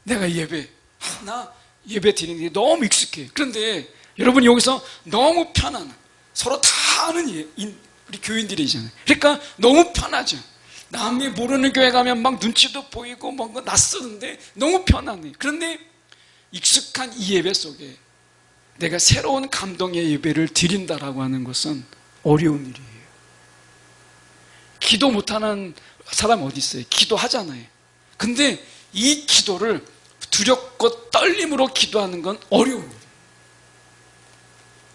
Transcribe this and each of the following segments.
내가 나 예배 드리는 게 너무 익숙해. 그런데 여러분 여기서 너무 편한, 서로 다 아는 우리 교인들이잖아요. 그러니까 너무 편하죠. 남이 모르는 교회 가면 막 눈치도 보이고 뭔가 낯서는데 너무 편하네. 그런데 익숙한 이 예배 속에 내가 새로운 감동의 예배를 드린다라고 하는 것은 어려운 일이에요. 기도 못하는 사람 어디 있어요? 기도하잖아요. 근데 이 기도를 두렵고 떨림으로 기도하는 건 어려운 일이에요.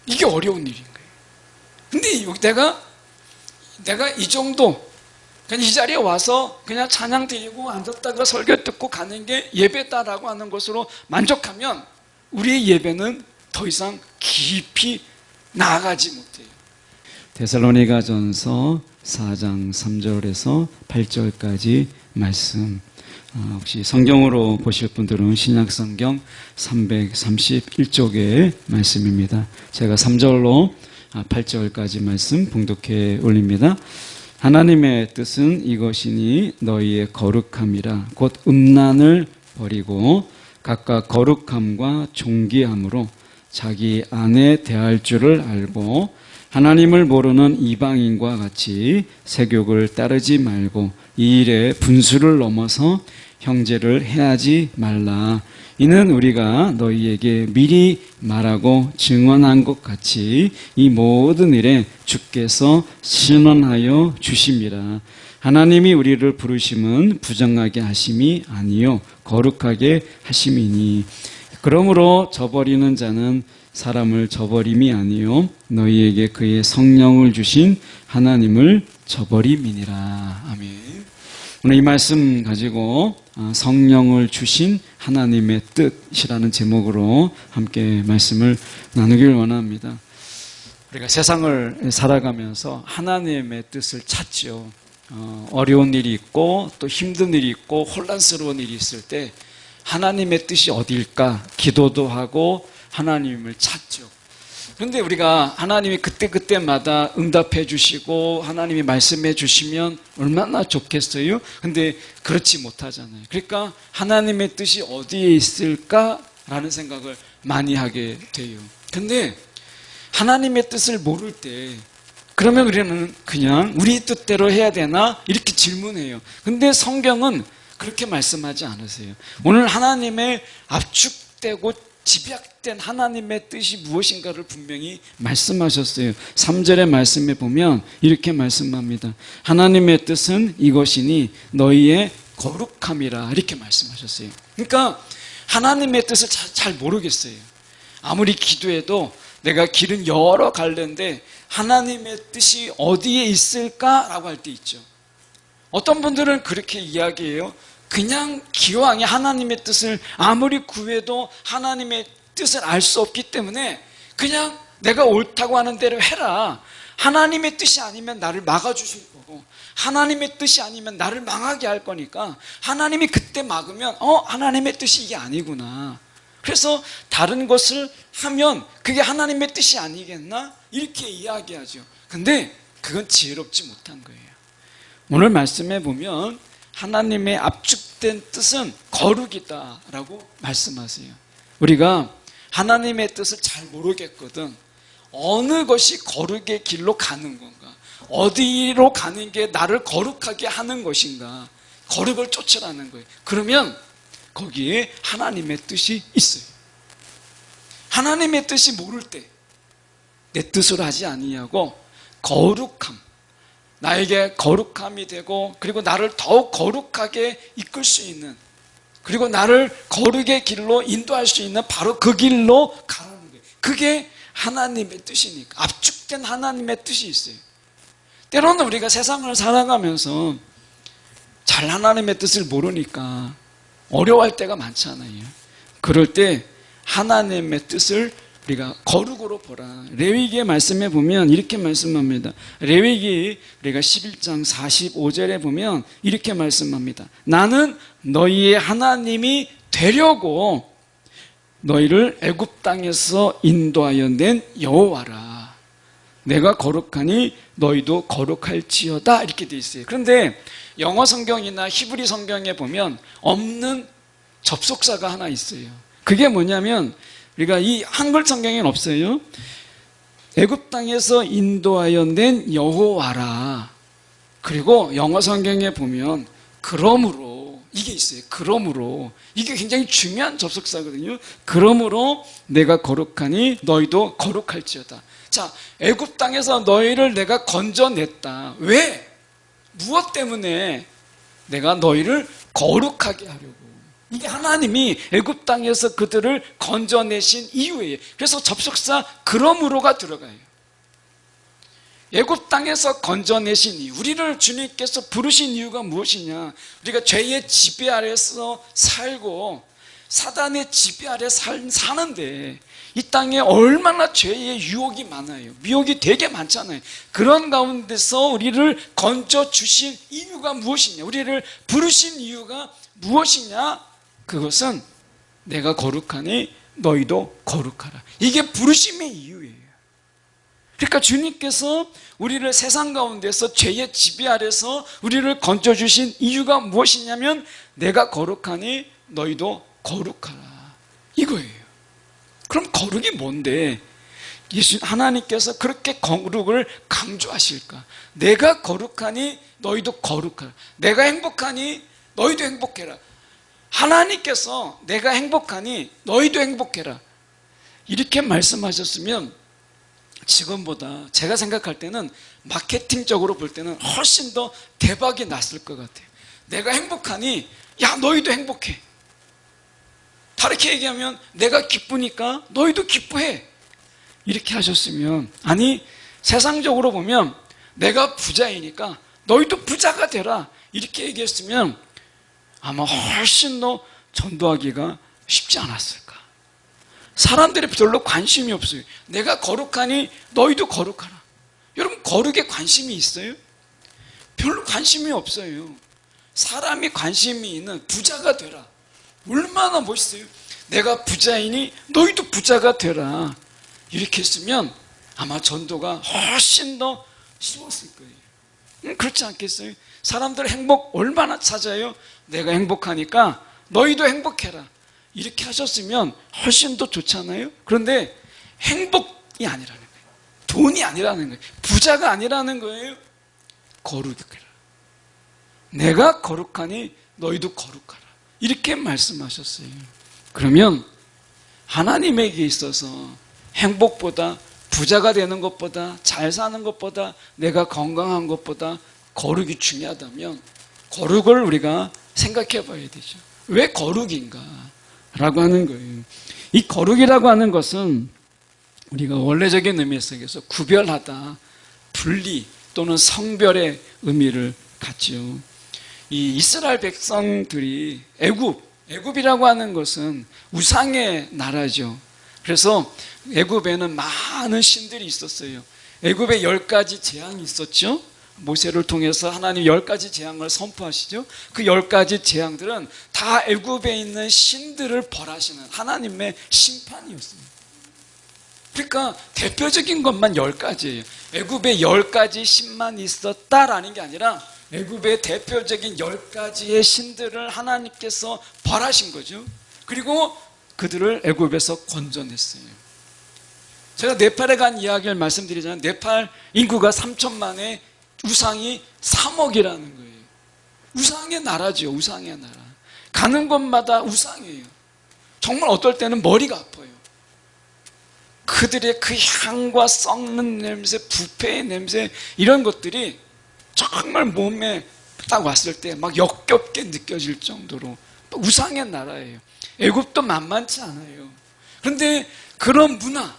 이게 어려운 일인 거예요. 근데 여기 내가 이 정도, 그냥 이 자리에 와서 그냥 찬양 드리고 앉았다가 설교 듣고 가는 게 예배다라고 하는 것으로 만족하면 우리의 예배는 더 이상 깊이 나아가지 못해요. 데살로니가전서 4장 3절에서 8절까지 말씀, 혹시 성경으로 보실 분들은 신약성경 331쪽의 말씀입니다. 제가 3절로 8절까지 말씀 봉독해 올립니다. 하나님의 뜻은 이것이니 너희의 거룩함이라 곧 음란을 버리고 각각 거룩함과 존귀함으로 자기 안에 대할 줄을 알고 하나님을 모르는 이방인과 같이 세욕을 따르지 말고 이 일에 분수를 넘어서 형제를 해하지 말라. 이는 우리가 너희에게 미리 말하고 증언한 것 같이 이 모든 일에 주께서 신원하여 주심이라. 하나님이 우리를 부르심은 부정하게 하심이 아니요 거룩하게 하심이니 그러므로 저버리는 자는 사람을 저버림이 아니요 너희에게 그의 성령을 주신 하나님을 저버림이니라. 아멘. 오늘 이 말씀 가지고 성령을 주신 하나님의 뜻이라는 제목으로 함께 말씀을 나누길 원합니다. 우리가 세상을 살아가면서 하나님의 뜻을 찾죠. 어려운 일이 있고 또 힘든 일이 있고 혼란스러운 일이 있을 때 하나님의 뜻이 어디일까 기도도 하고 하나님을 찾죠. 그런데 우리가 하나님이 그때그때마다 응답해 주시고 하나님이 말씀해 주시면 얼마나 좋겠어요? 근데 그렇지 못하잖아요. 그러니까 하나님의 뜻이 어디에 있을까라는 생각을 많이 하게 돼요. 근데 하나님의 뜻을 모를 때 그러면 우리는 그냥 우리 뜻대로 해야 되나? 이렇게 질문해요. 근데 성경은 그렇게 말씀하지 않으세요. 오늘 하나님의 압축되고 집약된 하나님의 뜻이 무엇인가를 분명히 말씀하셨어요. 3절의 말씀에 보면 이렇게 말씀합니다. 하나님의 뜻은 이것이니 너희의 거룩함이라 이렇게 말씀하셨어요. 그러니까 하나님의 뜻을 잘 모르겠어요. 아무리 기도해도 내가 길은 여러 갈래인데 하나님의 뜻이 어디에 있을까라고 할 때 있죠. 어떤 분들은 그렇게 이야기해요. 그냥 기왕에 하나님의 뜻을 아무리 구해도 하나님의 뜻을 알 수 없기 때문에 그냥 내가 옳다고 하는 대로 해라. 하나님의 뜻이 아니면 나를 막아주실 거고 하나님의 뜻이 아니면 나를 망하게 할 거니까 하나님이 그때 막으면 하나님의 뜻이 이게 아니구나. 그래서 다른 것을 하면 그게 하나님의 뜻이 아니겠나? 이렇게 이야기하죠. 근데 그건 지혜롭지 못한 거예요. 오늘 말씀해 보면 하나님의 압축된 뜻은 거룩이다라고 말씀하세요. 우리가 하나님의 뜻을 잘 모르겠거든. 어느 것이 거룩의 길로 가는 건가? 어디로 가는 게 나를 거룩하게 하는 것인가? 거룩을 쫓으라는 거예요. 그러면 거기에 하나님의 뜻이 있어요. 하나님의 뜻이 모를 때 내 뜻으로 하지 아니하고 거룩함, 나에게 거룩함이 되고 그리고 나를 더욱 거룩하게 이끌 수 있는 그리고 나를 거룩의 길로 인도할 수 있는 바로 그 길로 가라는 거예요. 그게 하나님의 뜻이니까 압축된 하나님의 뜻이 있어요. 때로는 우리가 세상을 살아가면서 잘 하나님의 뜻을 모르니까 어려워할 때가 많잖아요. 그럴 때 하나님의 뜻을 우리가 거룩으로 보라. 레위기의 말씀에 보면 이렇게 말씀합니다. 레위기 우리가 11장 45절에 보면 이렇게 말씀합니다. 나는 너희의 하나님이 되려고 너희를 애굽 땅에서 인도하여 낸 여호와라. 내가 거룩하니 너희도 거룩할지어다. 이렇게 돼 있어요. 그런데 영어 성경이나 히브리 성경에 보면 없는 접속사가 하나 있어요. 그게 뭐냐면 우리가 이 한글 성경에는 없어요. 애굽 땅에서 인도하여 낸 여호와라. 그리고 영어 성경에 보면 그러므로 이게 있어요. 그러므로 이게 굉장히 중요한 접속사거든요. 그러므로 내가 거룩하니 너희도 거룩할지어다. 자, 애굽 땅에서 너희를 내가 건져냈다. 왜? 무엇 때문에? 내가 너희를 거룩하게 하려고. 이게 하나님이 애굽 땅에서 그들을 건져내신 이유예요. 그래서 접속사 그러므로가 들어가요. 애굽 땅에서 건져내신 이유, 우리를 주님께서 부르신 이유가 무엇이냐? 우리가 죄의 지배 아래서 살고 사단의 지배 아래 사는데 이 땅에 얼마나 죄의 유혹이 많아요. 미혹이 되게 많잖아요. 그런 가운데서 우리를 건져주신 이유가 무엇이냐? 우리를 부르신 이유가 무엇이냐? 그것은 내가 거룩하니 너희도 거룩하라. 이게 부르심의 이유예요. 그러니까 주님께서 우리를 세상 가운데서 죄의 지배 아래서 우리를 건져주신 이유가 무엇이냐면 내가 거룩하니 너희도 거룩하라. 이거예요. 그럼 거룩이 뭔데? 하나님께서 그렇게 거룩을 강조하실까? 내가 거룩하니 너희도 거룩하라. 내가 행복하니 너희도 행복해라. 하나님께서 내가 행복하니 너희도 행복해라. 이렇게 말씀하셨으면 지금보다 제가 생각할 때는 마케팅적으로 볼 때는 훨씬 더 대박이 났을 것 같아요. 내가 행복하니 야 너희도 행복해. 다르게 얘기하면 내가 기쁘니까 너희도 기뻐해. 이렇게 하셨으면, 아니 세상적으로 보면 내가 부자이니까 너희도 부자가 되라 이렇게 얘기했으면 아마 훨씬 더 전도하기가 쉽지 않았을까. 사람들이 별로 관심이 없어요. 내가 거룩하니 너희도 거룩하라. 여러분 거룩에 관심이 있어요? 별로 관심이 없어요. 사람이 관심이 있는 부자가 되라. 얼마나 멋있어요. 내가 부자이니 너희도 부자가 되라. 이렇게 했으면 아마 전도가 훨씬 더 쉬웠을 거예요. 그렇지 않겠어요? 사람들 행복 얼마나 찾아요? 내가 행복하니까 너희도 행복해라. 이렇게 하셨으면 훨씬 더 좋잖아요. 그런데 행복이 아니라는 거예요. 돈이 아니라는 거예요. 부자가 아니라는 거예요. 거룩해라. 내가 거룩하니 너희도 거룩하라. 이렇게 말씀하셨어요. 그러면 하나님에게 있어서 행복보다, 부자가 되는 것보다, 잘 사는 것보다, 내가 건강한 것보다 거룩이 중요하다면 거룩을 우리가 생각해 봐야 되죠. 왜 거룩인가? 라고 하는 거예요. 이 거룩이라고 하는 것은 우리가 원래적인 의미에서 구별하다, 분리 또는 성별의 의미를 갖죠. 이 이스라엘 백성들이 애굽이라고 하는 것은 우상의 나라죠. 그래서 애굽에는 많은 신들이 있었어요. 애굽에 10가지 재앙이 있었죠. 모세를 통해서 하나님 10가지 재앙을 선포하시죠. 그 10가지 재앙들은 다 애굽에 있는 신들을 벌하시는 하나님의 심판이었습니다. 그러니까 대표적인 것만 10가지예요. 애굽에 10가지 신만 있었다라는 게 아니라 애굽의 대표적인 10가지의 신들을 하나님께서 벌하신 거죠. 그리고 그들을 애굽에서 건져냈어요. 제가 네팔에 간 이야기를 말씀드리자면 네팔 인구가 3천만에 우상이 3억이라는 거예요. 우상의 나라죠. 우상의 나라. 가는 곳마다 우상이에요. 정말 어떨 때는 머리가 아파요. 그들의 그 향과 썩는 냄새, 부패의 냄새 이런 것들이 정말 몸에 딱 왔을 때 막 역겹게 느껴질 정도로 우상의 나라예요. 애굽도 만만치 않아요. 그런데 그런 문화,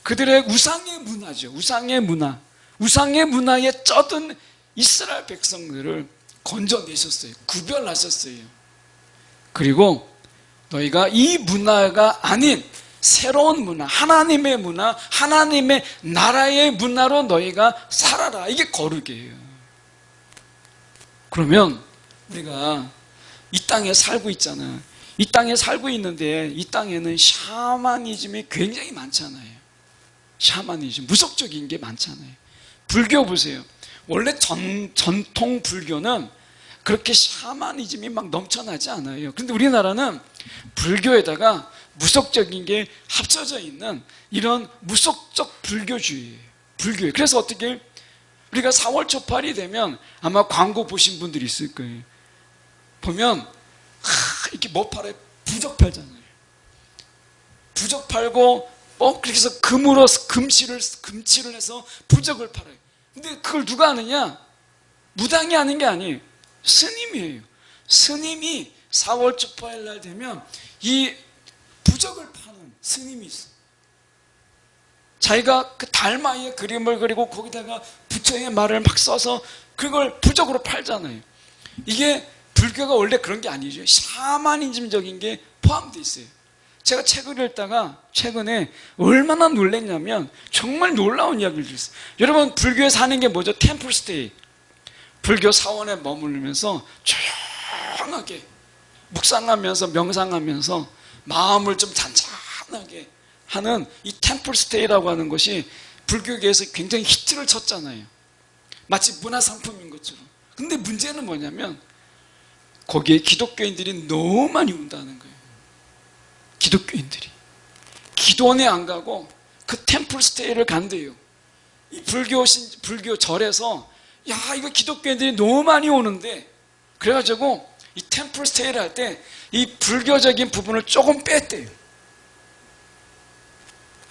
그들의 우상의 문화죠. 우상의 문화, 우상의 문화에 쩌든 이스라엘 백성들을 건져내셨어요. 구별하셨어요. 그리고 너희가 이 문화가 아닌 새로운 문화, 하나님의 문화, 하나님의 나라의 문화로 너희가 살아라. 이게 거룩이에요. 그러면 우리가 이 땅에 살고 있잖아. 이 땅에 살고 있는데 이 땅에는 샤머니즘이 굉장히 많잖아요. 샤머니즘, 무속적인 게 많잖아요. 불교 보세요. 원래 전통 불교는 그렇게 샤머니즘이 막 넘쳐나지 않아요. 그런데 우리나라는 불교에다가 무속적인 게 합쳐져 있는 이런 무속적 불교주의예요. 불교예요. 그래서 어떻게 우리가 4월 초팔이 되면 아마 광고 보신 분들이 있을 거예요. 보면 이렇게 뭐 팔아요? 부적 팔잖아요. 부적 팔고 그렇게 해서 금으로 금칠을 해서 부적을 팔아요. 근데 그걸 누가 하느냐? 무당이 하는 게 아니에요. 스님이에요. 스님이 4월 초파일 날 되면 이 부적을 파는 스님이 있어요. 자기가 그 달마이의 그림을 그리고 거기다가 부처의 말을 막 써서 그걸 부적으로 팔잖아요. 이게 불교가 원래 그런 게 아니죠. 샤머니즘적인 게 포함되어 있어요. 제가 책을 읽다가 최근에 얼마나 놀랐냐면 정말 놀라운 이야기를 들었어요. 여러분, 불교에서 하는 게 뭐죠? 템플 스테이. 불교 사원에 머무르면서 조용하게 묵상하면서 명상하면서 마음을 좀 잔잔하게 하는 이 템플 스테이라고 하는 것이 불교계에서 굉장히 히트를 쳤잖아요. 마치 문화상품인 것처럼. 근데 문제는 뭐냐면 거기에 기독교인들이 너무 많이 온다는 거예요. 기독교인들이 기도원에 안 가고 그 템플 스테이를 간대요. 이 불교 절에서 야, 이거 기독교인들이 너무 많이 오는데, 그래가지고 이 템플 스테이를 할 때 이 불교적인 부분을 조금 뺐대요.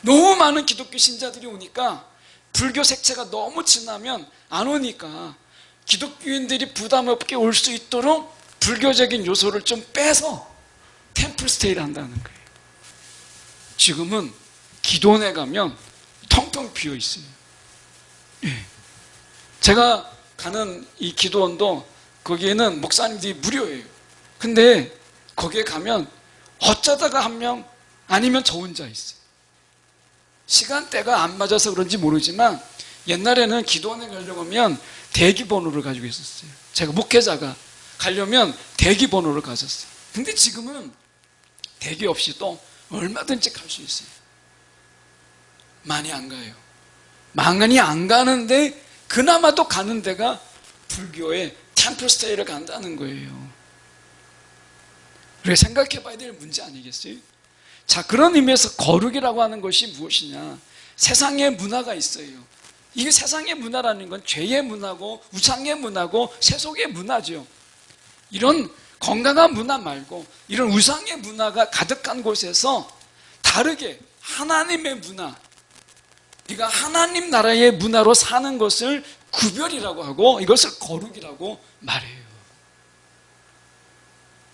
너무 많은 기독교 신자들이 오니까 불교 색채가 너무 진하면 안 오니까 기독교인들이 부담 없게 올 수 있도록 불교적인 요소를 좀 빼서 템플 스테이를 한다는 거예요. 지금은 기도원에 가면 텅텅 비어 있어요. 예. 제가 가는 이 기도원도 거기에는 목사님들이 무료예요. 근데 거기에 가면 어쩌다가 한 명 아니면 저 혼자 있어요. 시간대가 안 맞아서 그런지 모르지만 옛날에는 기도원에 가려고 하면 대기번호를 가지고 있었어요. 제가 목회자가 가려면 대기번호를 가졌어요. 근데 지금은 대기 없이도 얼마든지 갈 수 있어요. 많이 안 가요. 많이 안 가는데 그나마도 가는 데가 불교의 템플 스테이를 간다는 거예요. 우리가 생각해 봐야 될 문제 아니겠어요? 자, 그런 의미에서 거룩이라고 하는 것이 무엇이냐? 세상의 문화가 있어요. 이게 세상의 문화라는 건 죄의 문화고 우상의 문화고 세속의 문화죠. 이런 건강한 문화 말고 이런 우상의 문화가 가득한 곳에서 다르게 하나님의 문화, 네가 하나님 나라의 문화로 사는 것을 구별이라고 하고 이것을 거룩이라고 말해요.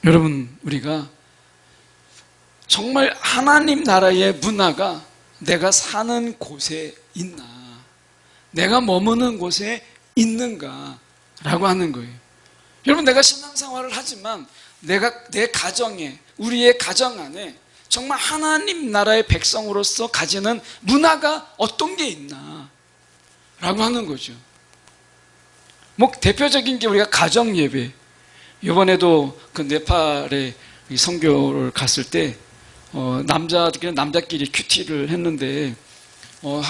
여러분, 우리가 정말 하나님 나라의 문화가 내가 사는 곳에 있나, 내가 머무는 곳에 있는가라고 하는 거예요. 여러분, 내가 신앙생활을 하지만 내 가정에, 우리의 가정 안에 정말 하나님 나라의 백성으로서 가지는 문화가 어떤 게 있나 라고 하는 거죠. 뭐 대표적인 게 우리가 가정 예배. 이번에도 그 네팔에 선교를 갔을 때 남자끼리 큐티를 했는데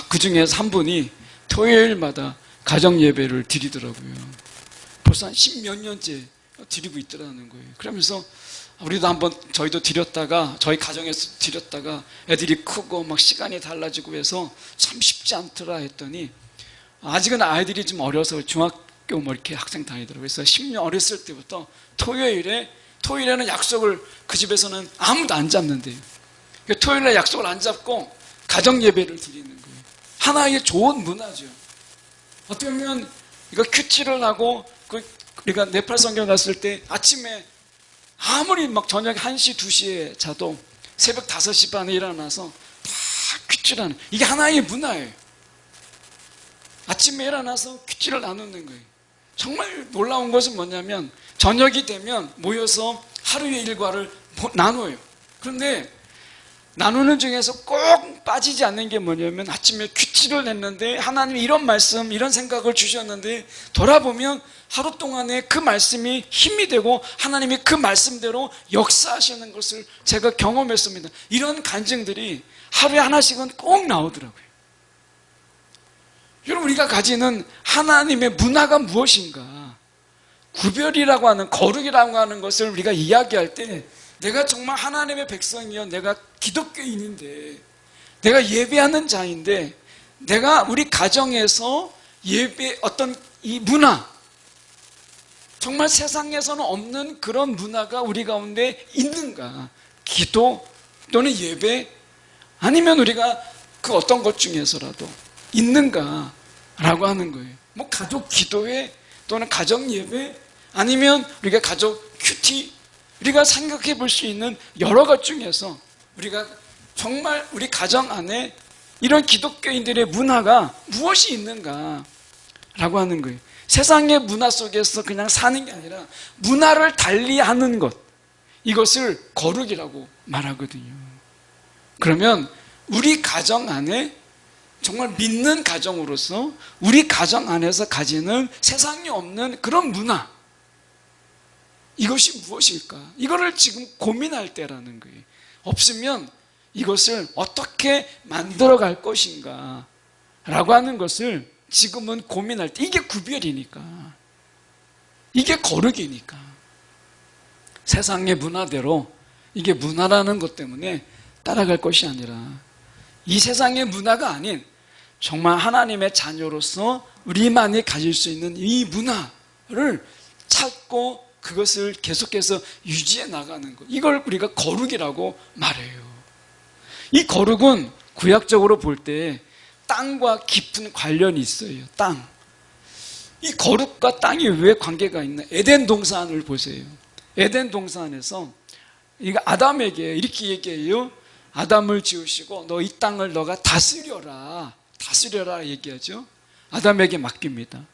그 중에서 한 분이 토요일마다 가정 예배를 드리더라고요. 벌써 한 10몇 년째 드리고 있더라는 거예요. 그러면서 우리도 한번 저희도 드렸다가 저희 가정에서 드렸다가 애들이 크고 막 시간이 달라지고 해서 참 쉽지 않더라 했더니 아직은 아이들이 좀 어려서 중학교 뭐 이렇게 학생 다니더라고요. 그래서 10년 어렸을 때부터 토요일에는 약속을 그 집에서는 아무도 안 잡는데요. 토요일에 약속을 안 잡고 가정 예배를 드리는 거예요. 하나의 좋은 문화죠. 어떻게 보면 이거 큐티를 하고 우리가 네팔 선교 갔을 때 아침에 아무리 막 저녁 1시, 2시에 자도 새벽 5시 반에 일어나서 다 큐티를 하는, 이게 하나의 문화예요. 아침에 일어나서 큐티를 나누는 거예요. 정말 놀라운 것은 뭐냐면 저녁이 되면 모여서 하루의 일과를 나눠요. 그런데 나누는 중에서 꼭 빠지지 않는 게 뭐냐면 아침에 큐티를 했는데 하나님이 이런 말씀, 이런 생각을 주셨는데 돌아보면 하루 동안에 그 말씀이 힘이 되고 하나님이 그 말씀대로 역사하시는 것을 제가 경험했습니다. 이런 간증들이 하루에 하나씩은 꼭 나오더라고요. 여러분, 우리가 가지는 하나님의 문화가 무엇인가? 구별이라고 하는, 거룩이라고 하는 것을 우리가 이야기할 때 내가 정말 하나님의 백성이여, 내가 기독교인인데, 내가 예배하는 자인데, 내가 우리 가정에서 예배 어떤 이 문화, 정말 세상에서는 없는 그런 문화가 우리 가운데 있는가? 기도 또는 예배, 아니면 우리가 그 어떤 것 중에서라도 있는가라고 하는 거예요. 뭐 가족 기도회 또는 가정 예배, 아니면 우리가 가족 큐티, 우리가 생각해 볼 수 있는 여러 것 중에서 우리가 정말 우리 가정 안에 이런 기독교인들의 문화가 무엇이 있는가라고 하는 거예요. 세상의 문화 속에서 그냥 사는 게 아니라 문화를 달리하는 것, 이것을 거룩이라고 말하거든요. 그러면 우리 가정 안에 정말 믿는 가정으로서 우리 가정 안에서 가지는 세상에 없는 그런 문화, 이것이 무엇일까? 이거를 지금 고민할 때라는 거예요. 없으면 이것을 어떻게 만들어갈 것인가 라고 하는 것을 지금은 고민할 때, 이게 구별이니까, 이게 거룩이니까, 세상의 문화대로 이게 문화라는 것 때문에 따라갈 것이 아니라 이 세상의 문화가 아닌 정말 하나님의 자녀로서 우리만이 가질 수 있는 이 문화를 찾고 그것을 계속해서 유지해 나가는 것, 이걸 우리가 거룩이라고 말해요. 이 거룩은 구약적으로 볼 때 땅과 깊은 관련이 있어요. 땅. 이 거룩과 땅이 왜 관계가 있나? 에덴 동산을 보세요. 에덴 동산에서 이거 아담에게 이렇게 얘기해요. 아담을 지으시고 너 이 땅을 너가 다스려라. 다스려라 얘기하죠. 아담에게 맡깁니다.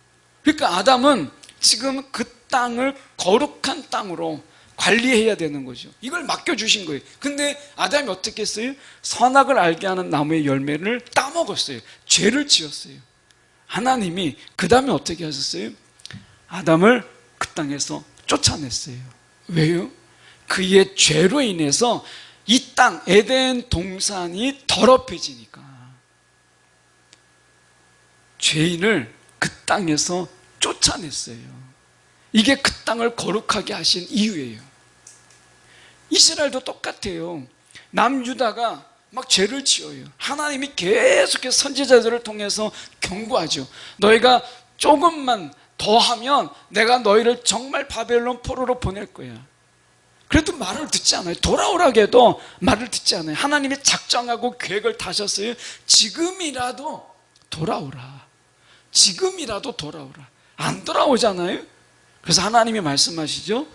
그러니까 아담은 지금 그 땅을 거룩한 땅으로 관리해야 되는 거죠. 이걸 맡겨주신 거예요. 근데 아담이 어떻게 했어요? 선악을 알게 하는 나무의 열매를 따먹었어요. 죄를 지었어요. 하나님이 그 다음에 어떻게 하셨어요? 아담을 그 땅에서 쫓아냈어요. 왜요? 그의 죄로 인해서 이 땅, 에덴 동산이 더럽혀지니까 죄인을 그 땅에서 쫓아냈어요. 이게 그 땅을 거룩하게 하신 이유예요. 이스라엘도 똑같아요. 남유다가 막 죄를 지어요. 하나님이 계속해서 선지자들을 통해서 경고하죠. 너희가 조금만 더 하면 내가 너희를 정말 바벨론 포로로 보낼 거야. 그래도 말을 듣지 않아요. 돌아오라고 해도 말을 듣지 않아요. 하나님이 작정하고 계획을 다셨어요. 지금이라도 돌아오라. 지금이라도 돌아오라. 안 돌아오잖아요. 그래서 하나님이 말씀하시죠.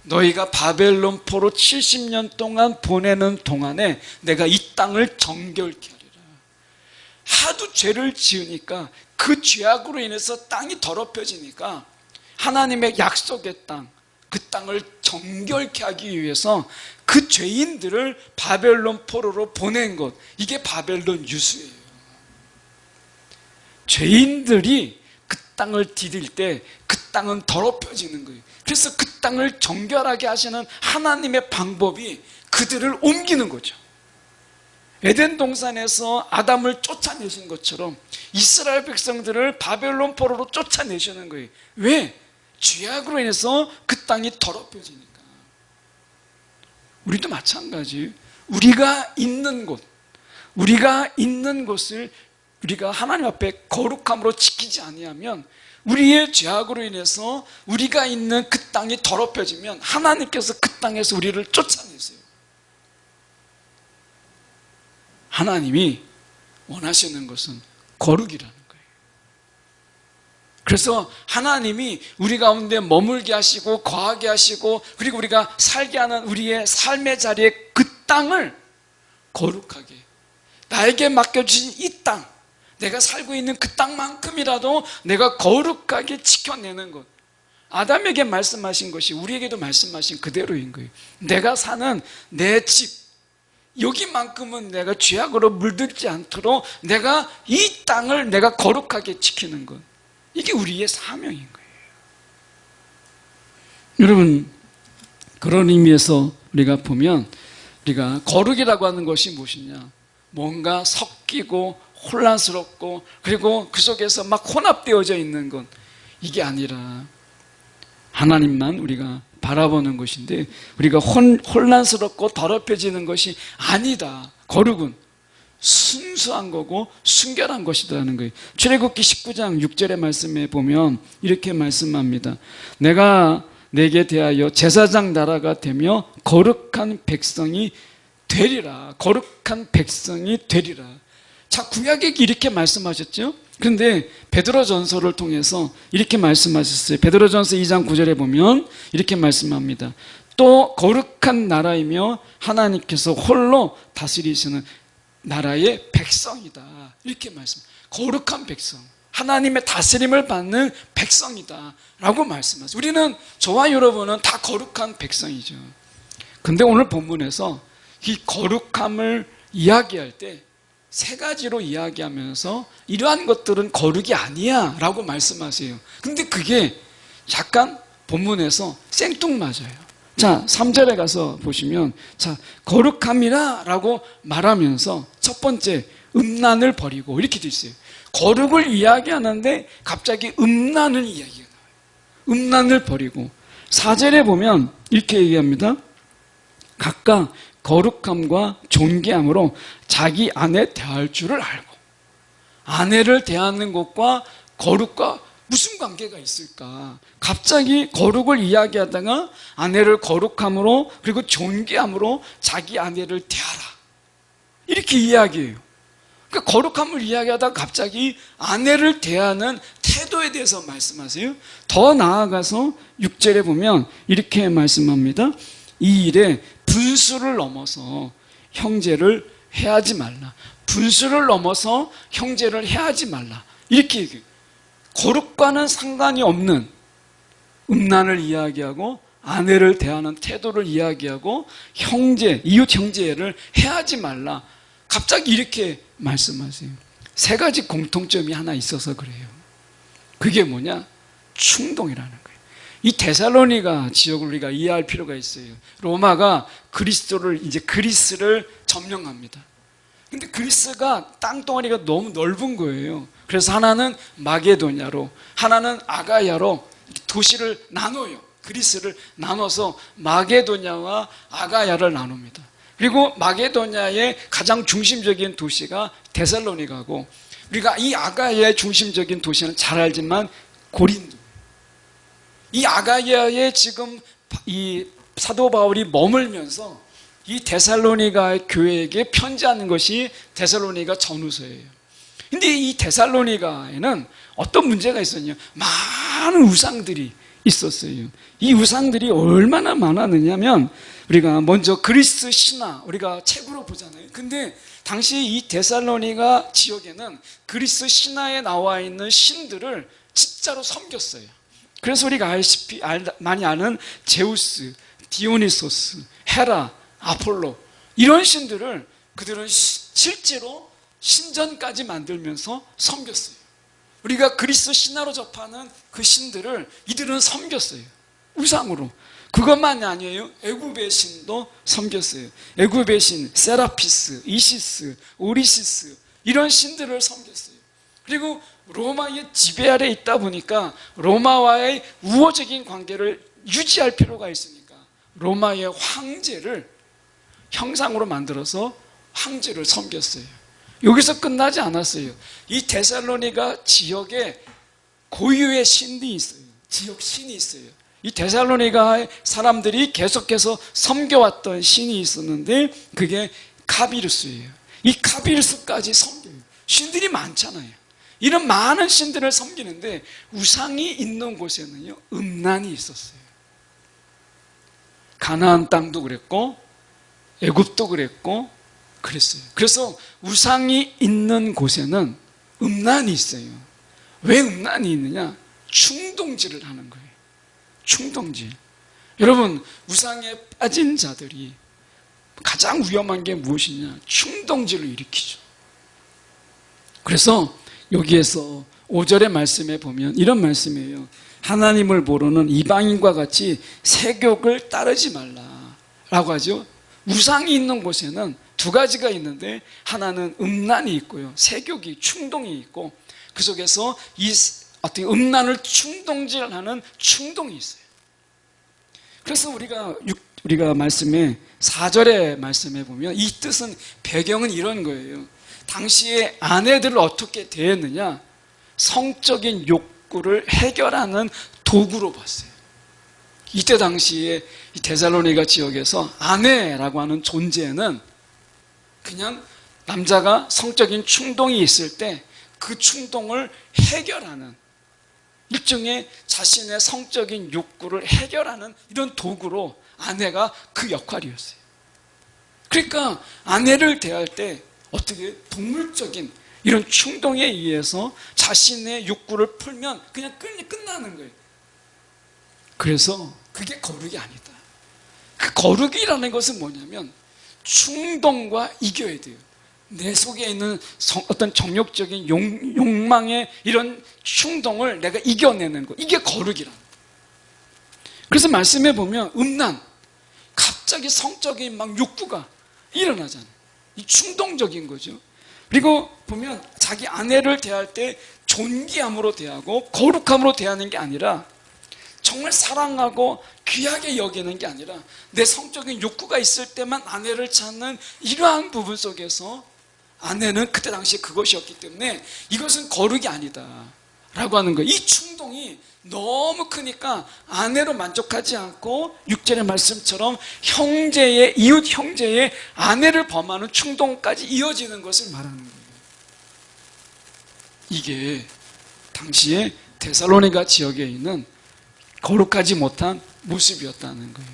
너희가 바벨론 포로 70년 동안 보내는 동안에 내가 이 땅을 정결케 하리라. 하도 죄를 지으니까 그 죄악으로 인해서 땅이 더럽혀지니까 하나님의 약속의 땅, 그 땅을 정결케 하기 위해서 그 죄인들을 바벨론 포로로 보낸 것, 이게 바벨론 유수예요. 죄인들이 그 땅을 디딜 때 그 땅은 더럽혀지는 거예요. 그래서 그 땅을 정결하게 하시는 하나님의 방법이 그들을 옮기는 거죠. 에덴 동산에서 아담을 쫓아내신 것처럼 이스라엘 백성들을 바벨론 포로로 쫓아내시는 거예요. 왜? 죄악으로 인해서 그 땅이 더럽혀지니까. 우리도 마찬가지예요. 우리가 있는 곳, 우리가 있는 곳을 우리가 하나님 앞에 거룩함으로 지키지 아니하면, 우리의 죄악으로 인해서 우리가 있는 그 땅이 더럽혀지면 하나님께서 그 땅에서 우리를 쫓아내세요. 하나님이 원하시는 것은 거룩이라는 거예요. 그래서 하나님이 우리 가운데 머물게 하시고 거하게 하시고 그리고 우리가 살게 하는 우리의 삶의 자리에 그 땅을 거룩하게, 나에게 맡겨주신 이 땅, 내가 살고 있는 그 땅만큼이라도 내가 거룩하게 지켜내는 것, 아담에게 말씀하신 것이 우리에게도 말씀하신 그대로인 거예요. 내가 사는 내 집, 여기만큼은 내가 죄악으로 물들지 않도록 내가 이 땅을 내가 거룩하게 지키는 것, 이게 우리의 사명인 거예요. 여러분, 그런 의미에서 우리가 보면, 우리가 거룩이라고 하는 것이 무엇이냐, 뭔가 섞이고 혼란스럽고 그리고 그 속에서 막 혼합되어져 있는 것, 이게 아니라 하나님만 우리가 바라보는 것인데 우리가 혼란스럽고 더럽혀지는 것이 아니다. 거룩은 순수한 거고 순결한 것이라는 거예요. 출애굽기 19장 6절의 말씀에 보면 이렇게 말씀합니다. 내가 내게 대하여 제사장 나라가 되며 거룩한 백성이 되리라. 거룩한 백성이 되리라. 자, 구약에 이렇게 말씀하셨죠. 그런데 베드로전서를 통해서 이렇게 말씀하셨어요. 베드로전서 2장 9절에 보면 이렇게 말씀합니다. 또 거룩한 나라이며 하나님께서 홀로 다스리시는 나라의 백성이다. 이렇게 말씀. 거룩한 백성, 하나님의 다스림을 받는 백성이다 라고 말씀하세요. 우리는, 저와 여러분은 다 거룩한 백성이죠. 근데 오늘 본문에서 이 거룩함을 이야기할 때 세 가지로 이야기하면서 이러한 것들은 거룩이 아니야 라고 말씀하세요. 근데 그게 약간 본문에서 생뚱맞아요. 자, 3절에 가서 보시면, 자, 거룩함이라 라고 말하면서 첫 번째 음란을 버리고 이렇게 돼 있어요. 거룩을 이야기하는데 갑자기 음란을 이야기가 나와요. 음란을 버리고 4절에 보면 이렇게 얘기합니다. 각각 거룩함과 존귀함으로 자기 아내 대할 줄을 알고. 아내를 대하는 것과 거룩과 무슨 관계가 있을까? 갑자기 거룩을 이야기하다가 아내를 거룩함으로 그리고 존귀함으로 자기 아내를 대하라. 이렇게 이야기해요. 그러니까 거룩함을 이야기하다가 갑자기 아내를 대하는 태도에 대해서 말씀하세요. 더 나아가서 6절에 보면 이렇게 말씀합니다. 이 일에 분수를 넘어서 형제를 해하지 말라. 분수를 넘어서 형제를 해하지 말라. 이렇게 얘기해요. 거룩과는 상관이 없는 음란을 이야기하고 아내를 대하는 태도를 이야기하고 형제, 이웃 형제를 해하지 말라. 갑자기 이렇게 말씀하세요. 세 가지 공통점이 하나 있어서 그래요. 그게 뭐냐? 충동이라는 거예요. 이 데살로니가 지역을 우리가 이해할 필요가 있어요. 로마가 그리스를 점령합니다. 근데 그리스가 땅덩어리가 너무 넓은 거예요. 그래서 하나는 마게도냐로, 하나는 아가야로 도시를 나눠요. 그리스를 나눠서 마게도냐와 아가야를 나눕니다. 그리고 마게도냐의 가장 중심적인 도시가 데살로니가고, 우리가 이 아가야의 중심적인 도시는 잘 알지만 고린도. 이 아가야에 지금 이 사도 바울이 머물면서 이 데살로니가 교회에게 편지하는 것이 데살로니가 전후서예요. 근데 이 데살로니가에는 어떤 문제가 있었냐? 많은 우상들이 있었어요. 이 우상들이 얼마나 많았느냐면, 우리가 먼저 그리스 신화 우리가 책으로 보잖아요. 근데 당시 이 데살로니가 지역에는 그리스 신화에 나와 있는 신들을 진짜로 섬겼어요. 그래서 우리가 많이 아는 제우스, 디오니소스, 헤라, 아폴로, 이런 신들을 그들은 실제로 신전까지 만들면서 섬겼어요. 우리가 그리스 신화로 접하는 그 신들을 이들은 섬겼어요. 우상으로. 그것만이 아니에요. 애굽의 신도 섬겼어요. 애굽의 신 세라피스, 이시스, 오리시스, 이런 신들을 섬겼어요. 그리고 로마의 지배 아래 있다 보니까 로마와의 우호적인 관계를 유지할 필요가 있으니까 로마의 황제를 형상으로 만들어서 황제를 섬겼어요. 여기서 끝나지 않았어요. 이 데살로니가 지역에 고유의 신이 있어요. 지역 신이 있어요. 이 데살로니가 사람들이 계속해서 섬겨왔던 신이 있었는데 그게 카비루스예요. 이 카비루스까지 섬겨요. 신들이 많잖아요. 이런 많은 신들을 섬기는데 우상이 있는 곳에는요, 음란이 있었어요. 가나안 땅도 그랬고 애굽도 그랬고 그랬어요. 그래서 우상이 있는 곳에는 음란이 있어요. 왜 음란이 있느냐? 충동질을 하는 거예요. 충동질. 여러분, 우상에 빠진 자들이 가장 위험한 게 무엇이냐? 충동질을 일으키죠. 그래서 여기에서 5절의 말씀에 보면 이런 말씀이에요. 하나님을 모르는 이방인과 같이 세욕을 따르지 말라라고 하죠. 우상이 있는 곳에는 두 가지가 있는데, 하나는 음란이 있고요, 세욕이, 충동이 있고, 그 속에서 이 어떻게 음란을 충동질하는 충동이 있어요. 그래서 우리가 말씀에 4절의 말씀에 보면 이 뜻은 배경은 이런 거예요. 당시에 아내들을 어떻게 대했느냐? 성적인 욕구를 해결하는 도구로 봤어요. 이때 당시에 이 데살로니가 지역에서 아내라고 하는 존재는 그냥 남자가 성적인 충동이 있을 때 그 충동을 해결하는 일종의 자신의 성적인 욕구를 해결하는 이런 도구로 아내가 그 역할이었어요. 그러니까 아내를 대할 때 어떻게 동물적인 이런 충동에 의해서 자신의 욕구를 풀면 그냥 끝나는 거예요. 그래서 그게 거룩이 아니다. 그 거룩이라는 것은 뭐냐면 충동과 이겨야 돼요. 내 속에 있는 어떤 정욕적인 욕망의 이런 충동을 내가 이겨내는 것, 이게 거룩이라는 거예요. 그래서 말씀해 보면 음란, 갑자기 성적인 막 욕구가 일어나잖아요. 이 충동적인 거죠. 그리고 보면 자기 아내를 대할 때 존귀함으로 대하고 거룩함으로 대하는 게 아니라 정말 사랑하고 귀하게 여기는 게 아니라 내 성적인 욕구가 있을 때만 아내를 찾는 이러한 부분 속에서 아내는 그때 당시에 그것이었기 때문에 이것은 거룩이 아니다 라고 하는 거예요. 이 충동이 너무 크니까 아내로 만족하지 않고 6절의 말씀처럼 이웃 형제의 아내를 범하는 충동까지 이어지는 것을 말하는 거예요. 이게 당시에 데살로니가 지역에 있는 거룩하지 못한 모습이었다는 거예요.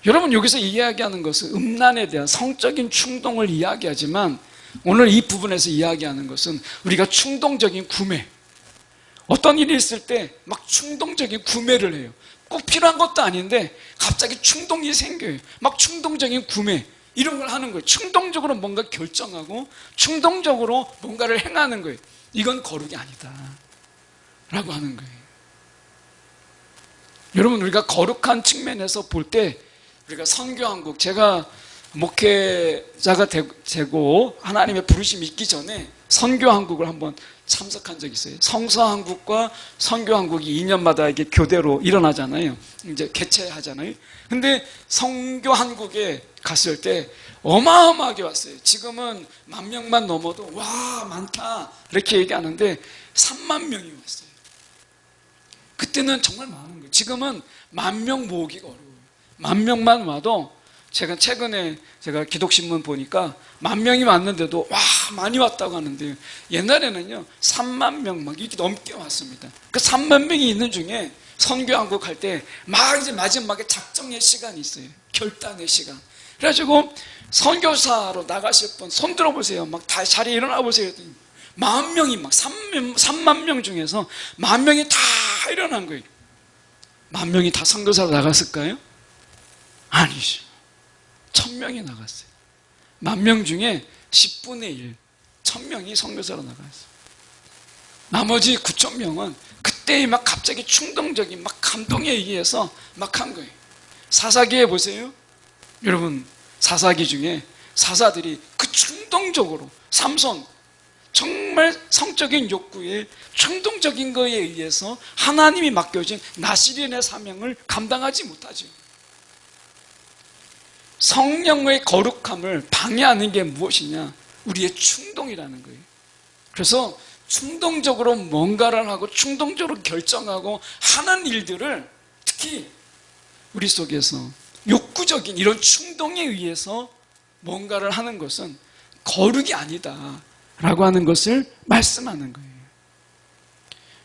여러분, 여기서 이야기하는 것은 음란에 대한 성적인 충동을 이야기하지만 오늘 이 부분에서 이야기하는 것은 우리가 충동적인 구매, 어떤 일이 있을 때 막 충동적인 구매를 해요. 꼭 필요한 것도 아닌데 갑자기 충동이 생겨요. 막 충동적인 구매, 이런 걸 하는 거예요. 충동적으로 뭔가 결정하고 충동적으로 뭔가를 행하는 거예요. 이건 거룩이 아니다 라고 하는 거예요. 여러분, 우리가 거룩한 측면에서 볼 때 우리가 선교한국, 제가 목회자가 되고 하나님의 부르심이 있기 전에 선교한국을 한번 참석한 적이 있어요. 성서한국과 선교한국이 2년마다 이게 교대로 일어나잖아요. 이제 개최하잖아요. 근데 선교한국에 갔을 때 어마어마하게 왔어요. 지금은 10,000명만 넘어도 와 많다 이렇게 얘기하는데 30,000명이 왔어요. 그때는 정말 많은 거예요. 지금은 10,000명 모으기가 어려워요. 10,000명만 와도 제가 최근에 기독신문 보니까 10,000명이 왔는데도 와 많이 왔다고 하는데요. 옛날에는요 30,000명 막 이렇게 넘게 왔습니다. 그 30,000명이 있는 중에 선교한국 할 때 막 이제 마지막에 작정의 시간이 있어요. 결단의 시간. 그래가지고 선교사로 나가실 분 손 들어보세요. 막 다 자리에 일어나 보세요. 10,000명이 막 3만 명 중에서 10,000명이 다 일어난 거예요. 10,000명이 다 선교사로 나갔을까요? 아니죠. 1,000명이 나갔어요. 10,000명 중에 10분의 1, 1,000명이 선교사로 나갔어요. 나머지 9,000명은 그때 막 갑자기 충동적인 막 감동에 의해서 막 한 거예요. 사사기에 보세요. 여러분, 사사기 중에 사사들이 그 충동적으로 삼손, 정말 성적인 욕구에 충동적인 거에 의해서 하나님이 맡겨진 나시린의 사명을 감당하지 못하죠. 성령의 거룩함을 방해하는 게 무엇이냐? 우리의 충동이라는 거예요. 그래서 충동적으로 뭔가를 하고 충동적으로 결정하고 하는 일들을 특히 우리 속에서 욕구적인 이런 충동에 의해서 뭔가를 하는 것은 거룩이 아니다 라고 하는 것을 말씀하는 거예요.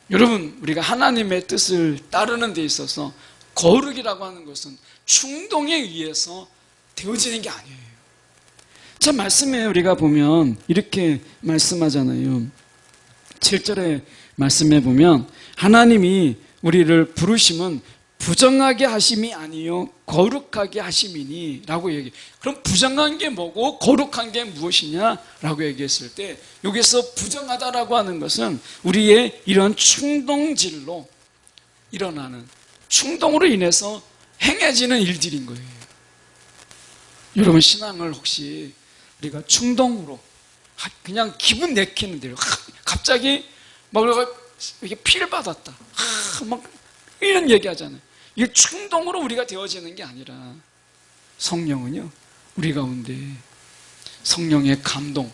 여러분, 우리가 하나님의 뜻을 따르는 데 있어서 거룩이라고 하는 것은 충동에 의해서 되어지는 게 아니에요. 자, 말씀에 우리가 보면 이렇게 말씀하잖아요. 7절의 말씀에 보면 하나님이 우리를 부르심은 부정하게 하심이 아니요 거룩하게 하심이니 라고 얘기해요. 그럼 부정한 게 뭐고 거룩한 게 무엇이냐 라고 얘기했을 때 여기서 부정하다라고 하는 것은 우리의 이런 충동질로 일어나는, 충동으로 인해서 행해지는 일들인 거예요. 여러분, 신앙을 혹시 우리가 충동으로 그냥 기분 내키는 대로 갑자기 막 이렇게 피를 받았다 막 이런 얘기 하잖아요. 이게 충동으로 우리가 되어지는 게 아니라 성령은요, 우리 가운데 성령의 감동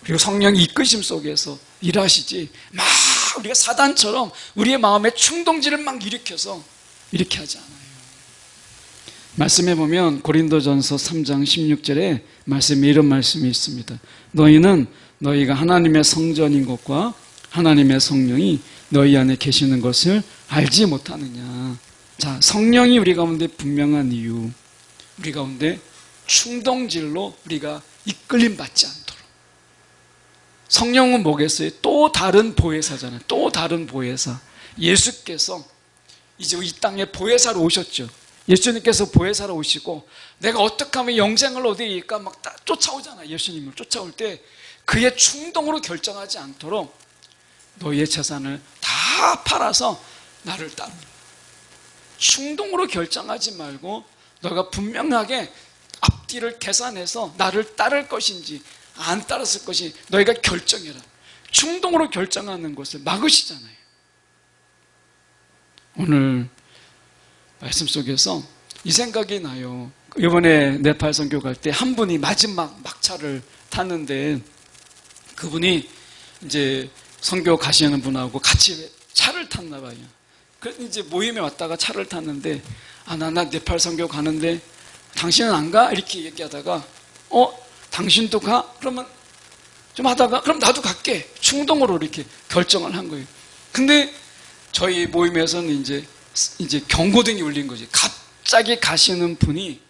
그리고 성령의 이끄심 속에서 일하시지, 막 우리가 사단처럼 우리의 마음에 충동질을 막 일으켜서 이렇게 하지 않아요. 말씀해 보면 고린도전서 3장 16절에 말씀에 이런 말씀이 있습니다. 너희는 너희가 하나님의 성전인 것과 하나님의 성령이 너희 안에 계시는 것을 알지 못하느냐. 자, 성령이 우리 가운데 분명한 이유, 우리 가운데 충동질로 우리가 이끌림 받지 않도록. 성령은 뭐겠어요? 또 다른 보혜사잖아요. 또 다른 보혜사. 예수께서 이제 이 땅에 보혜사로 오셨죠. 예수님께서 보혜사로 오시고 내가 어떻게 하면 영생을 얻으리까 막 쫓아오잖아요. 예수님을 쫓아올 때 그의 충동으로 결정하지 않도록 너희의 재산을 다 팔아서 나를 따르라. 충동으로 결정하지 말고 너가 분명하게 앞뒤를 계산해서 나를 따를 것인지 안 따랐을 것이 너희가 결정해라. 충동으로 결정하는 것을 막으시잖아요. 오늘 말씀 속에서 이 생각이 나요. 이번에 네팔 선교 갈 때 한 분이 마지막 막차를 탔는데 그분이 이제 선교 가시는 분하고 같이 차를 탔나 봐요. 그래서 이제 모임에 왔다가 차를 탔는데 나 네팔 선교 가는데 당신은 안 가? 이렇게 얘기하다가 당신도 가? 그러면 좀 하다가 그럼 나도 갈게. 충동으로 이렇게 결정을 한 거예요. 근데 저희 모임에서는 이제 경고등이 울린 거지. 갑자기 가시는 분이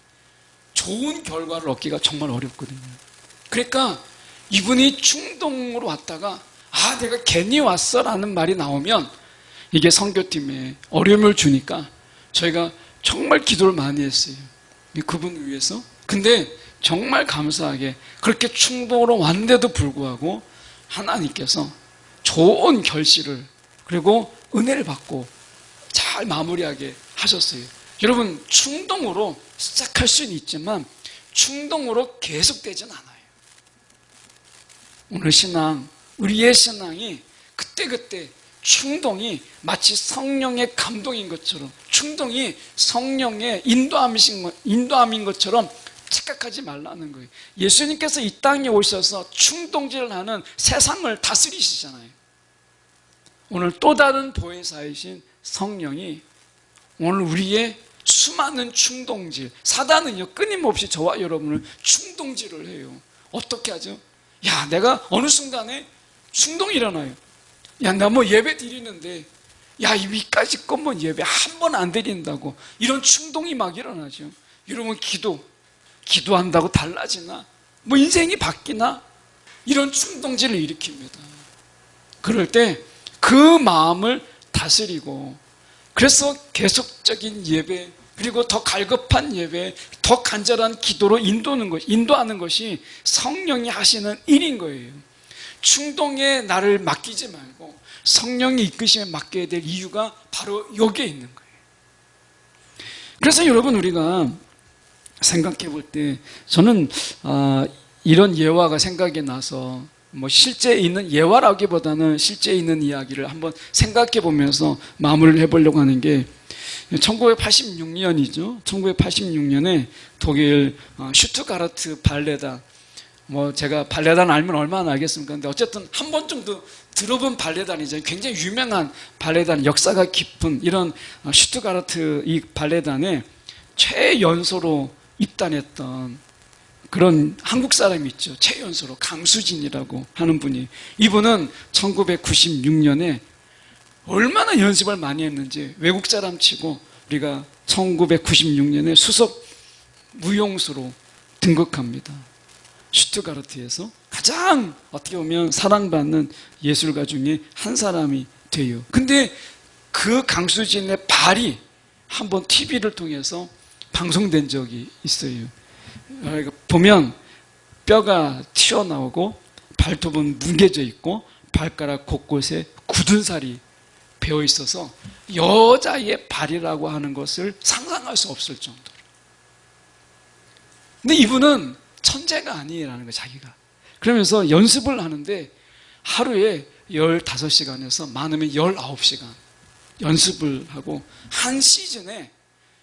좋은 결과를 얻기가 정말 어렵거든요. 그러니까 이분이 충동으로 왔다가 내가 괜히 왔어 라는 말이 나오면 이게 선교팀에 어려움을 주니까 저희가 정말 기도를 많이 했어요. 그분을 위해서. 근데 정말 감사하게 그렇게 충동으로 왔는데도 불구하고 하나님께서 좋은 결실을 그리고 은혜를 받고 잘 마무리하게 하셨어요. 여러분, 충동으로 시작할 수는 있지만 충동으로 계속되진 않아요. 오늘 신앙, 우리의 신앙이 그때그때 충동이 마치 성령의 감동인 것처럼, 충동이 성령의 인도함인 것처럼 착각하지 말라는 거예요. 예수님께서 이 땅에 오셔서 충동질을 하는 세상을 다스리시잖아요. 오늘 또 다른 보혜사이신 성령이 오늘 우리의 수많은 충동질, 사단은요 끊임없이 저와 여러분을 충동질을 해요. 어떻게 하죠? 내가 어느 순간에 충동이 일어나요. 나 뭐 예배 드리는데 이 위까지 것만 예배 한 번 안 드린다고 이런 충동이 막 일어나죠. 여러분, 기도한다고 달라지나? 뭐 인생이 바뀌나? 이런 충동질을 일으킵니다. 그럴 때 그 마음을 다스리고, 그래서 계속적인 예배, 그리고 더 갈급한 예배, 더 간절한 기도로 인도하는 것이 성령이 하시는 일인 거예요. 충동에 나를 맡기지 말고 성령의 이끄심에 맡겨야 될 이유가 바로 여기에 있는 거예요. 그래서 여러분, 우리가 생각해 볼 때 저는 이런 예화가 생각이 나서 실제 있는 예화라기보다는 실제 있는 이야기를 한번 생각해 보면서 마무리를 해보려고 하는 게 1986년이죠. 1986년에 독일 슈투가르트 발레단, 제가 발레단 알면 얼마나 알겠습니까? 근데 어쨌든 한 번 정도 들어본 발레단이죠. 굉장히 유명한 발레단, 역사가 깊은 이런 슈투가르트 이 발레단에 최연소로 입단했던 그런 한국 사람이 있죠. 최연소로 강수진이라고 하는 분이, 이분은 1996년에 얼마나 연습을 많이 했는지 외국 사람 치고 우리가 1996년에 수석 무용수로 등극합니다. 슈투가르트에서 가장 어떻게 보면 사랑받는 예술가 중에 한 사람이 돼요. 근데 그 강수진의 발이 한번 TV를 통해서 방송된 적이 있어요. 보면 뼈가 튀어나오고 발톱은 뭉개져 있고 발가락 곳곳에 굳은 살이 배어 있어서 여자의 발이라고 하는 것을 상상할 수 없을 정도로. 근데 이분은 천재가 아니라는 거예요, 자기가. 그러면서 연습을 하는데 하루에 15시간에서 많으면 19시간 연습을 하고 한 시즌에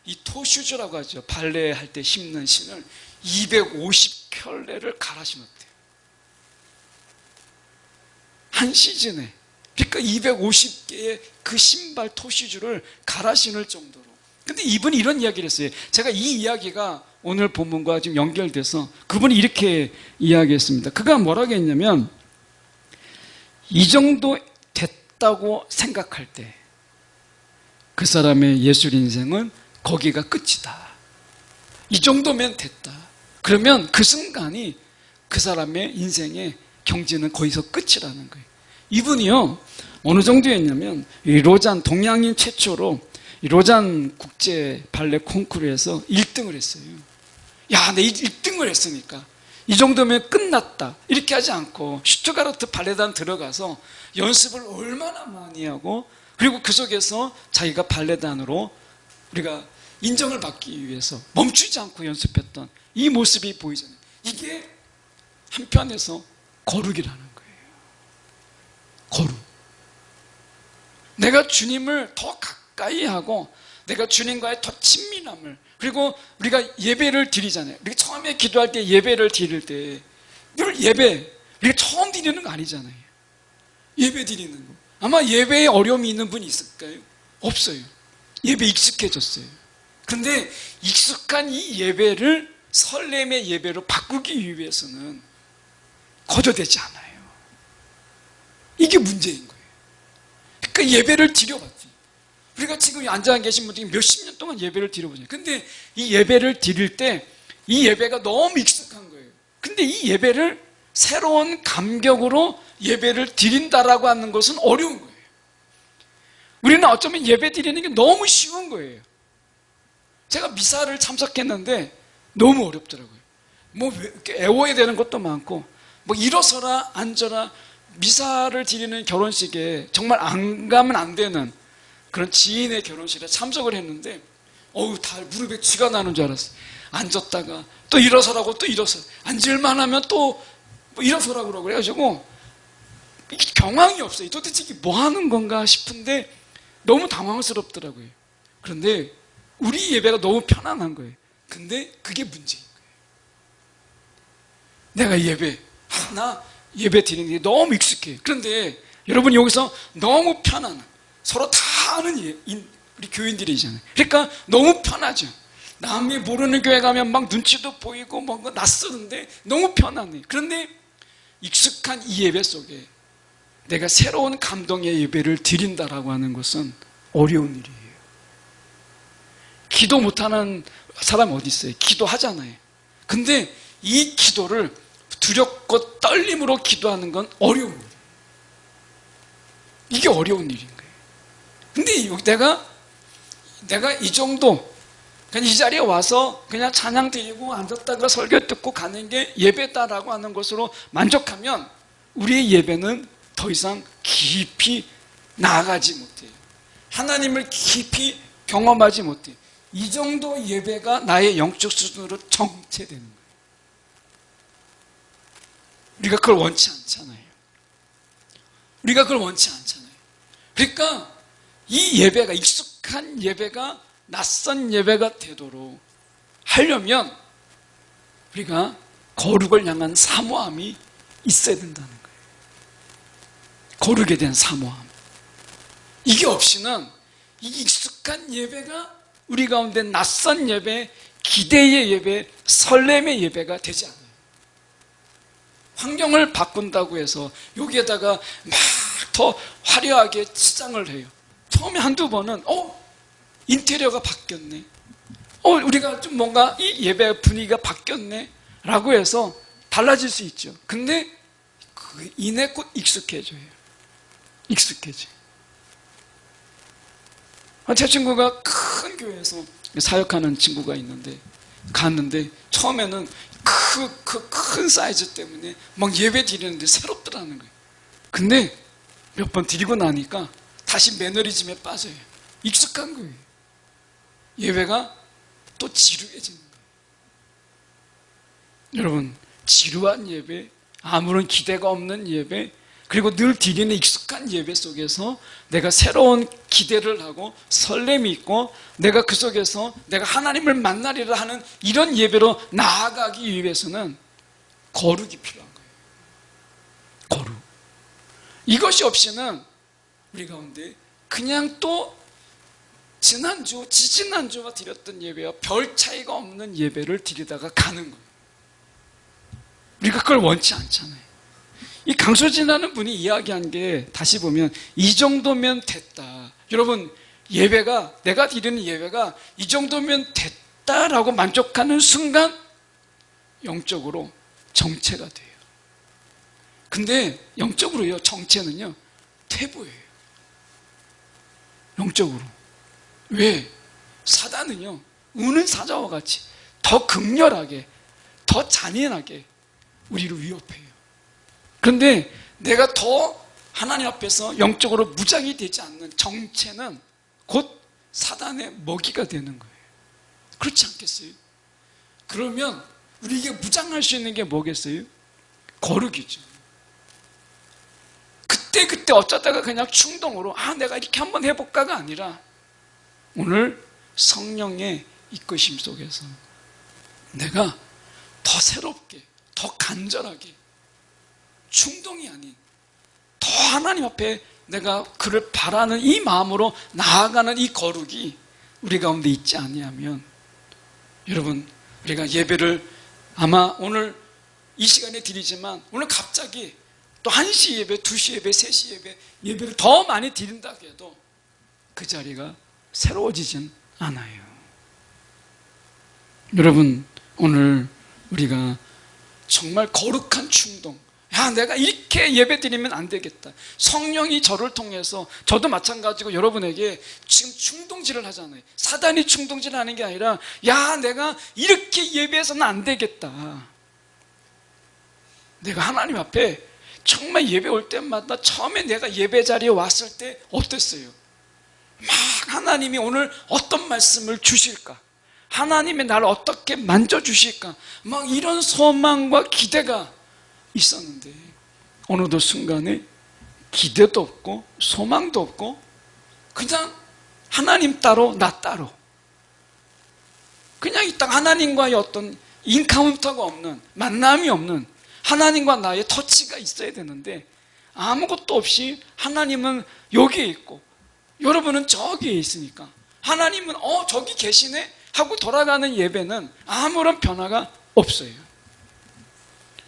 이 토슈즈라고 하죠. 발레할 때 신는 신을 250켤레를 갈아 신었대요. 한 시즌에. 그러니까 250개의 그 신발 토슈즈를 갈아 신을 정도로. 근데 이분이 이런 이야기를 했어요. 제가 이 이야기가 오늘 본문과 지금 연결돼서 그분이 이렇게 이야기했습니다. 그가 뭐라고 했냐면, 이 정도 됐다고 생각할 때 그 사람의 예술 인생은 거기가 끝이다. 이 정도면 됐다. 그러면 그 순간이 그 사람의 인생의 경지는 거기서 끝이라는 거예요. 이분이요, 어느 정도였냐면, 이 로잔, 동양인 최초로 이 로잔 국제 발레 콩쿠르에서 1등을 했어요. 야, 내 1등을 했으니까 이 정도면 끝났다, 이렇게 하지 않고 슈투가르트 발레단 들어가서 연습을 얼마나 많이 하고, 그리고 그 속에서 자기가 발레단으로 우리가 인정을 받기 위해서 멈추지 않고 연습했던 이 모습이 보이잖아요. 이게 한편에서 거룩이라는 거예요. 거룩. 내가 주님을 더 가까이 하고 내가 주님과의 더 친밀함을, 그리고 우리가 예배를 드리잖아요. 우리가 처음에 기도할 때, 예배를 드릴 때 늘 예배, 우리가 처음 드리는 거 아니잖아요. 예배 드리는 거. 아마 예배에 어려움이 있는 분이 있을까요? 없어요. 예배 익숙해졌어요. 그런데 익숙한 이 예배를 설렘의 예배로 바꾸기 위해서는 거저되지 않아요. 이게 문제인 거예요. 그러니까 예배를 드려봤지. 우리가 지금 앉아 계신 분들이 몇십 년 동안 예배를 드려보잖아요. 근데 이 예배를 드릴 때 이 예배가 너무 익숙한 거예요. 근데 이 예배를 새로운 감격으로 예배를 드린다라고 하는 것은 어려운 거예요. 우리는 어쩌면 예배 드리는 게 너무 쉬운 거예요. 제가 미사를 참석했는데 너무 어렵더라고요. 뭐 애워야 되는 것도 많고, 뭐 일어서라 앉아라, 미사를 드리는 결혼식에 정말 안 가면 안 되는 그런 지인의 결혼식에 참석을 했는데, 다 무릎에 쥐가 나는 줄 알았어요. 앉았다가 또 일어서라고, 또 일어서, 앉을만 하면 또 뭐 일어서라고 그러고, 그래가지고 이게 경황이 없어요. 도대체 이게 뭐 하는 건가 싶은데 너무 당황스럽더라고요. 그런데 우리 예배가 너무 편안한 거예요. 근데 그게 문제인 거예요. 내가 나 예배 드리는 게 너무 익숙해요. 그런데 여러분, 여기서 너무 편한, 서로 다 아는 우리 교인들이잖아요. 그러니까 너무 편하죠. 남이 모르는 교회 가면 막 눈치도 보이고 뭔가 낯서는데 너무 편하네. 그런데 익숙한 이 예배 속에 내가 새로운 감동의 예배를 드린다라고 하는 것은 어려운 일이에요. 기도 못하는 사람 어디 있어요? 기도하잖아요. 근데 이 기도를 두렵고 떨림으로 기도하는 건 어려운 일이에요. 이게 어려운 일인 거예요. 근데 내가 이 정도, 그냥 이 자리에 와서 그냥 찬양 드리고 앉았다가 설교 듣고 가는 게 예배다라고 하는 것으로 만족하면 우리의 예배는 더 이상 깊이 나아가지 못해요. 하나님을 깊이 경험하지 못해요. 이 정도 예배가 나의 영적 수준으로 정체되는 거예요. 우리가 그걸 원치 않잖아요. 우리가 그걸 원치 않잖아요. 그러니까 이 예배가, 익숙한 예배가 낯선 예배가 되도록 하려면 우리가 거룩을 향한 사모함이 있어야 된다는 거예요. 거룩에 대한 사모함. 이게 없이는 이 익숙한 예배가 우리 가운데 낯선 예배, 기대의 예배, 설렘의 예배가 되지 않아요. 환경을 바꾼다고 해서 여기에다가 막 더 화려하게 치장을 해요. 처음에 한두 번은 인테리어가 바뀌었네, 우리가 좀 뭔가 이 예배 분위기가 바뀌었네 라고 해서 달라질 수 있죠. 근데 그 이내 곧 익숙해져요. 익숙해져요. 제 친구가 큰 교회에서 사역하는 친구가 있는데 갔는데 처음에는 그 큰 사이즈 때문에 막 예배 드리는데 새롭더라는 거예요. 근데 몇 번 드리고 나니까 다시 매너리즘에 빠져요. 익숙한 거예요. 예배가 또 지루해지는 거예요. 여러분, 지루한 예배, 아무런 기대가 없는 예배, 그리고 늘 드리는 익숙한 예배 속에서 내가 새로운 기대를 하고 설렘이 있고 내가 그 속에서 내가 하나님을 만나리라 하는 이런 예배로 나아가기 위해서는 거룩이 필요한 거예요. 거룩. 이것이 없이는 우리 가운데 그냥 또 지난주, 지지난주와 드렸던 예배와 별 차이가 없는 예배를 드리다가 가는 거예요. 우리가 그걸 원치 않잖아요. 이 강소진이라는 분이 이야기한 게 다시 보면 이 정도면 됐다. 여러분, 예배가, 내가 드리는 예배가 이 정도면 됐다라고 만족하는 순간 영적으로 정체가 돼요. 근데 영적으로요, 정체는요, 퇴보예요. 영적으로. 왜? 사단은요, 우는 사자와 같이 더 극렬하게, 더 잔인하게 우리를 위협해요. 그런데 내가 더 하나님 앞에서 영적으로 무장이 되지 않는 정체는 곧 사단의 먹이가 되는 거예요. 그렇지 않겠어요? 그러면 우리에게 무장할 수 있는 게 뭐겠어요? 거룩이죠. 그때 어쩌다가 그냥 충동으로 내가 이렇게 한번 해볼까가 아니라 오늘 성령의 이끄심 속에서 내가 더 새롭게, 더 간절하게, 충동이 아닌 더 하나님 앞에 내가 그를 바라는 이 마음으로 나아가는 이 거룩이 우리 가운데 있지 아니하면, 여러분, 우리가 예배를 아마 오늘 이 시간에 드리지만 오늘 갑자기 또 1시 예배, 2시 예배, 3시 예배, 예배를 더 많이 드린다고 해도 그 자리가 새로워지진 않아요. 여러분, 오늘 우리가 정말 거룩한 충동, 내가 이렇게 예배 드리면 안 되겠다. 성령이 저를 통해서, 저도 마찬가지고 여러분에게 지금 충동질을 하잖아요. 사단이 충동질을 하는 게 아니라 내가 이렇게 예배해서는 안 되겠다. 내가 하나님 앞에 정말 예배 올 때마다 처음에 내가 예배 자리에 왔을 때 어땠어요? 막 하나님이 오늘 어떤 말씀을 주실까? 하나님이 나를 어떻게 만져주실까? 막 이런 소망과 기대가 있었는데 어느덧 순간에 기대도 없고 소망도 없고 그냥 하나님 따로 나 따로, 그냥 이 땅 하나님과의 어떤 인카운터가 없는, 만남이 없는, 하나님과 나의 터치가 있어야 되는데 아무것도 없이 하나님은 여기에 있고 여러분은 저기에 있으니까 하나님은 저기 계시네 하고 돌아가는 예배는 아무런 변화가 없어요.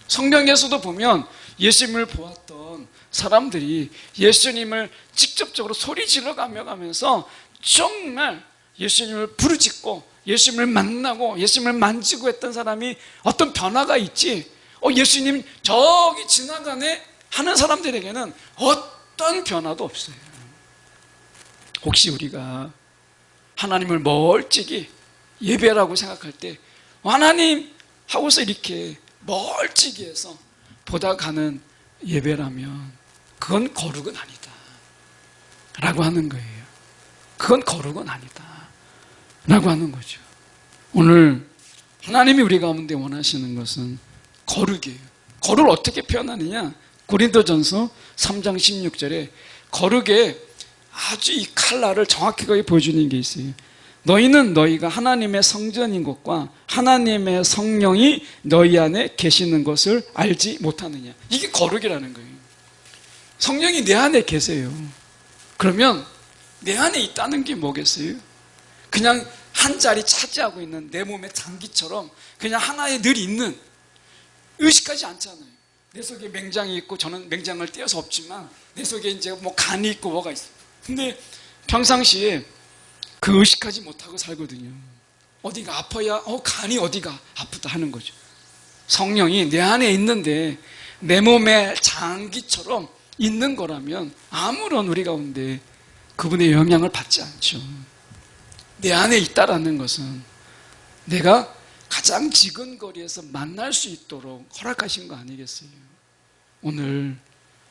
성경에서도 보면 예수님을 보았던 사람들이 예수님을 직접적으로 소리 질러가면서 정말 예수님을 부르짖고 예수님을 만나고 예수님을 만지고 했던 사람이 어떤 변화가 있지, 예수님 저기 지나가네 하는 사람들에게는 어떤 변화도 없어요. 혹시 우리가 하나님을 멀찍이 예배라고 생각할 때 하나님 하고서 이렇게 멀찍이 해서 보다 가는 예배라면 그건 거룩은 아니다 라고 하는 거예요. 그건 거룩은 아니다 라고 하는 거죠. 오늘 하나님이 우리 가운데 원하시는 것은 거룩이에요. 거룩을 어떻게 표현하느냐? 고린도전서 3장 16절에 거룩의 아주 이 칼날을 정확하게 보여주는 게 있어요. 너희는 너희가 하나님의 성전인 것과 하나님의 성령이 너희 안에 계시는 것을 알지 못하느냐. 이게 거룩이라는 거예요. 성령이 내 안에 계세요. 그러면 내 안에 있다는 게 뭐겠어요? 그냥 한 자리 차지하고 있는 내 몸의 장기처럼 그냥 하나에 늘 있는, 의식하지 않잖아요. 내 속에 맹장이 있고, 저는 맹장을 떼어서 없지만 내 속에 이제 뭐 간이 있고 뭐가 있어요. 근데 평상시에 그 의식하지 못하고 살거든요. 어디가 아파야 간이 어디가 아프다 하는 거죠. 성령이 내 안에 있는데 내 몸의 장기처럼 있는 거라면 아무런 우리 가운데 그분의 영향을 받지 않죠. 내 안에 있다라는 것은 내가 가장 지근 거리에서 만날 수 있도록 허락하신 거 아니겠어요? 오늘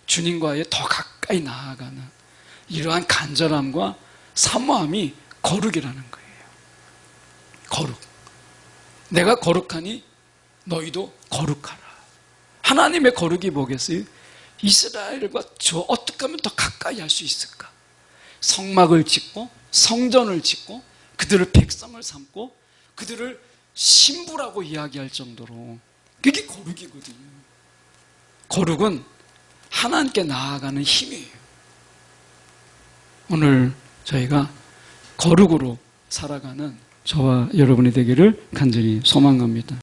주님과의 더 가까이 나아가는 이러한 간절함과 사모함이 거룩이라는 거예요. 거룩. 내가 거룩하니 너희도 거룩하라. 하나님의 거룩이 뭐겠어요? 이스라엘과 저 어떻게 하면 더 가까이 할 수 있을까? 성막을 짓고 성전을 짓고 그들을 백성을 삼고 그들을 신부라고 이야기할 정도로, 그게 거룩이거든요. 거룩은 하나님께 나아가는 힘이에요. 오늘 저희가 거룩으로 살아가는 저와 여러분이 되기를 간절히 소망합니다.